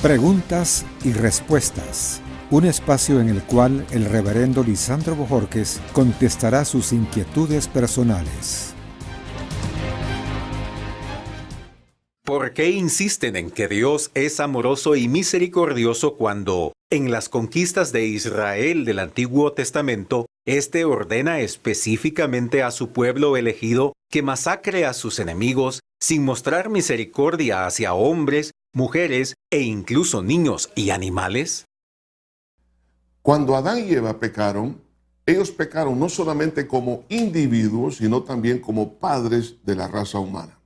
Preguntas y respuestas. Un espacio en el cual el reverendo Lisandro Bojorquez contestará sus inquietudes personales. ¿Por qué insisten en que Dios es amoroso y misericordioso cuando, en las conquistas de Israel del Antiguo Testamento, éste ordena específicamente a su pueblo elegido que masacre a sus enemigos sin mostrar misericordia hacia hombres, mujeres e incluso niños y animales? Cuando Adán y Eva pecaron, ellos pecaron no solamente como individuos, sino también como padres de la raza humana.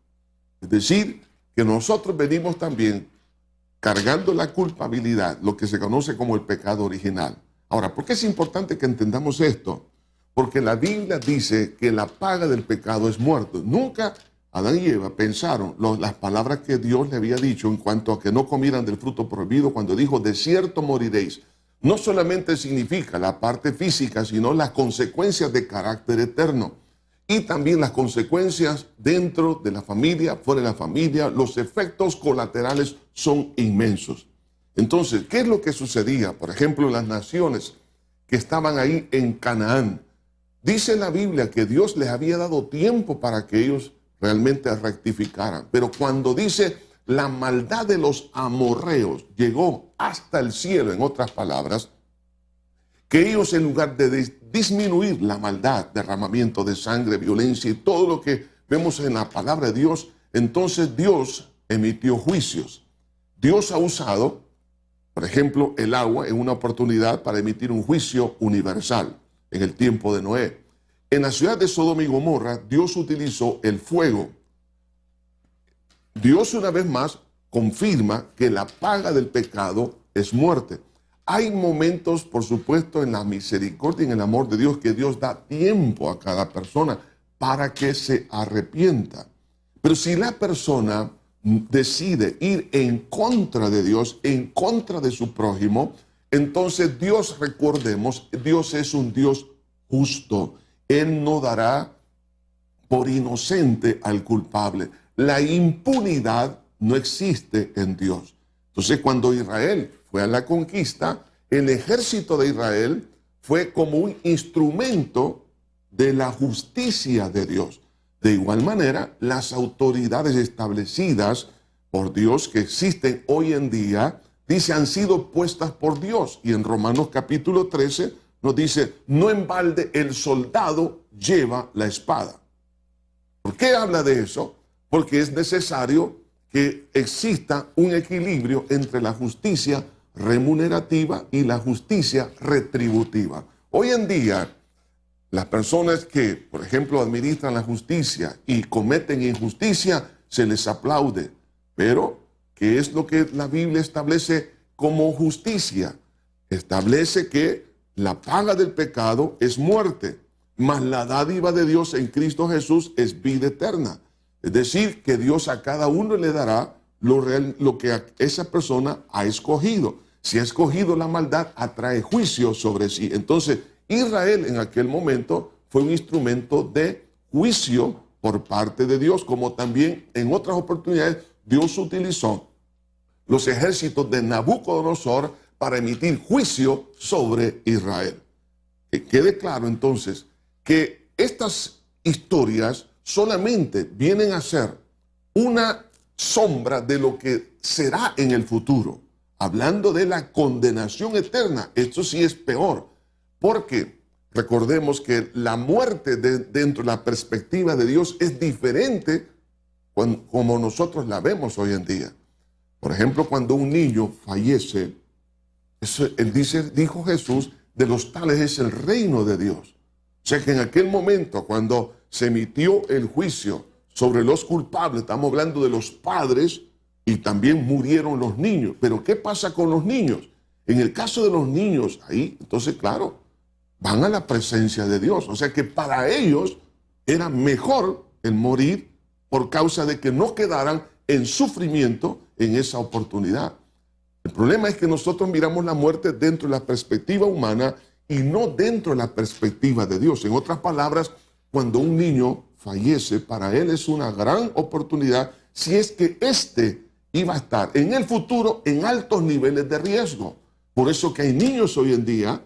Es decir, que nosotros venimos también cargando la culpabilidad, lo que se conoce como el pecado original. Ahora, ¿por qué es importante que entendamos esto? Porque la Biblia dice que la paga del pecado es muerte. Nunca Adán y Eva pensaron las palabras que Dios le había dicho en cuanto a que no comieran del fruto prohibido cuando dijo, de cierto moriréis. No solamente significa la parte física, sino las consecuencias de carácter eterno. Y también las consecuencias dentro de la familia, fuera de la familia, los efectos colaterales son inmensos. Entonces, ¿qué es lo que sucedía? Por ejemplo, las naciones que estaban ahí en Canaán. Dice la Biblia que Dios les había dado tiempo para que ellos realmente rectificaran. Pero cuando dice la maldad de los amorreos llegó hasta el cielo, en otras palabras, que ellos en lugar de disminuir la maldad, derramamiento de sangre, violencia y todo lo que vemos en la palabra de Dios, entonces Dios emitió juicios. Dios ha usado, por ejemplo, el agua en una oportunidad para emitir un juicio universal en el tiempo de Noé. En la ciudad de Sodoma y Gomorra, Dios utilizó el fuego. Dios una vez más confirma que la paga del pecado es muerte. Hay momentos, por supuesto, en la misericordia y en el amor de Dios que Dios da tiempo a cada persona para que se arrepienta. Pero si la persona decide ir en contra de Dios, en contra de su prójimo, entonces Dios, recordemos, Dios es un Dios justo. Él no dará por inocente al culpable. La impunidad no existe en Dios. Entonces, cuando Israel fue a la conquista, el ejército de Israel fue como un instrumento de la justicia de Dios. De igual manera, las autoridades establecidas por Dios que existen hoy en día, dice, han sido puestas por Dios. Y en Romanos capítulo 13 nos dice, no en balde el soldado lleva la espada. ¿Por qué habla de eso? Porque es necesario que exista un equilibrio entre la justicia remunerativa y la justicia retributiva. Hoy en día, las personas que, por ejemplo, administran la justicia y cometen injusticia, se les aplaude. Pero, ¿qué es lo que la Biblia establece como justicia? Establece que la paga del pecado es muerte, mas la dádiva de Dios en Cristo Jesús es vida eterna. Es decir, que Dios a cada uno le dará lo que esa persona ha escogido. Si ha escogido la maldad, atrae juicio sobre sí. Entonces, Israel en aquel momento fue un instrumento de juicio por parte de Dios, como también en otras oportunidades Dios utilizó los ejércitos de Nabucodonosor para emitir juicio sobre Israel. Que quede claro entonces que estas historias solamente vienen a ser una sombra de lo que será en el futuro. Hablando de la condenación eterna, esto sí es peor, porque recordemos que la muerte dentro de la perspectiva de Dios es diferente como nosotros la vemos hoy en día. Por ejemplo, cuando un niño fallece, dijo Jesús, de los tales es el reino de Dios. O sea que en aquel momento, cuando se emitió el juicio sobre los culpables, estamos hablando de los padres, y también murieron los niños. Pero ¿qué pasa con los niños? En el caso de los niños, ahí, entonces, claro, van a la presencia de Dios. O sea que para ellos era mejor el morir por causa de que no quedaran en sufrimiento en esa oportunidad. El problema es que nosotros miramos la muerte dentro de la perspectiva humana y no dentro de la perspectiva de Dios. En otras palabras, cuando un niño fallece, para él es una gran oportunidad si es que éste iba a estar en el futuro en altos niveles de riesgo. Por eso que hay niños hoy en día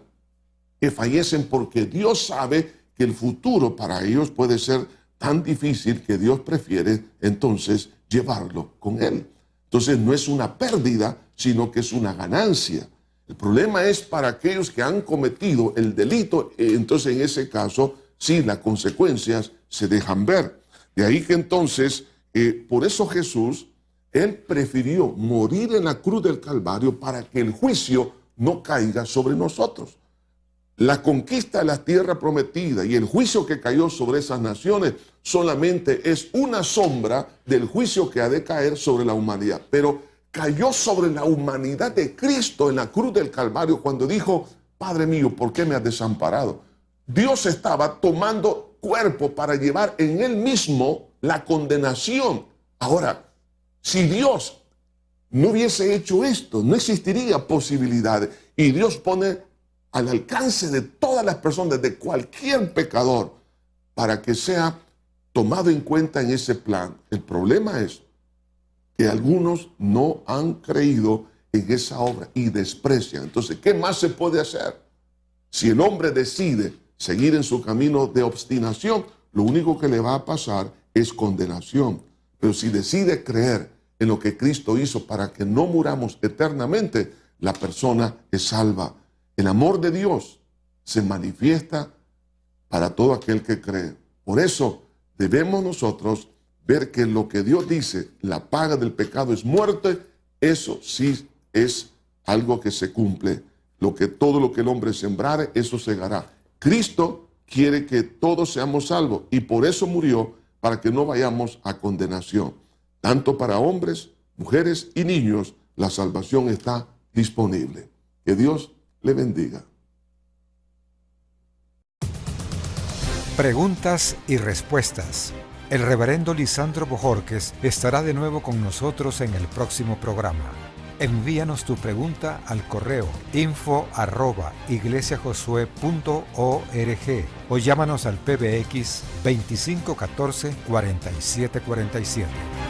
que fallecen porque Dios sabe que el futuro para ellos puede ser tan difícil que Dios prefiere entonces llevarlo con Él. Entonces no es una pérdida, sino que es una ganancia. El problema es para aquellos que han cometido el delito, entonces en ese caso sí las consecuencias se dejan ver. De ahí que entonces, por eso Jesús, Él prefirió morir en la cruz del Calvario para que el juicio no caiga sobre nosotros. La conquista de la tierra prometida y el juicio que cayó sobre esas naciones solamente es una sombra del juicio que ha de caer sobre la humanidad. Pero cayó sobre la humanidad de Cristo en la cruz del Calvario cuando dijo, Padre mío, ¿por qué me has desamparado? Dios estaba tomando cuerpo para llevar en Él mismo la condenación. Ahora, si Dios no hubiese hecho esto, no existiría posibilidades. Y Dios pone al alcance de todas las personas, de cualquier pecador, para que sea tomado en cuenta en ese plan. El problema es que algunos no han creído en esa obra y desprecian. Entonces, ¿qué más se puede hacer? Si el hombre decide seguir en su camino de obstinación, lo único que le va a pasar es condenación. Pero si decide creer en lo que Cristo hizo para que no muramos eternamente, la persona es salva. El amor de Dios se manifiesta para todo aquel que cree. Por eso debemos nosotros ver que lo que Dios dice, la paga del pecado es muerte, eso sí es algo que se cumple. Todo lo que el hombre sembrare, eso segará. Cristo quiere que todos seamos salvos y por eso murió, para que no vayamos a condenación. Tanto para hombres, mujeres y niños, la salvación está disponible. Que Dios le bendiga. Preguntas y respuestas. El reverendo Lisandro Bojorquez estará de nuevo con nosotros en el próximo programa. Envíanos tu pregunta al correo info@iglesiajosue.org o llámanos al PBX 2514 4747.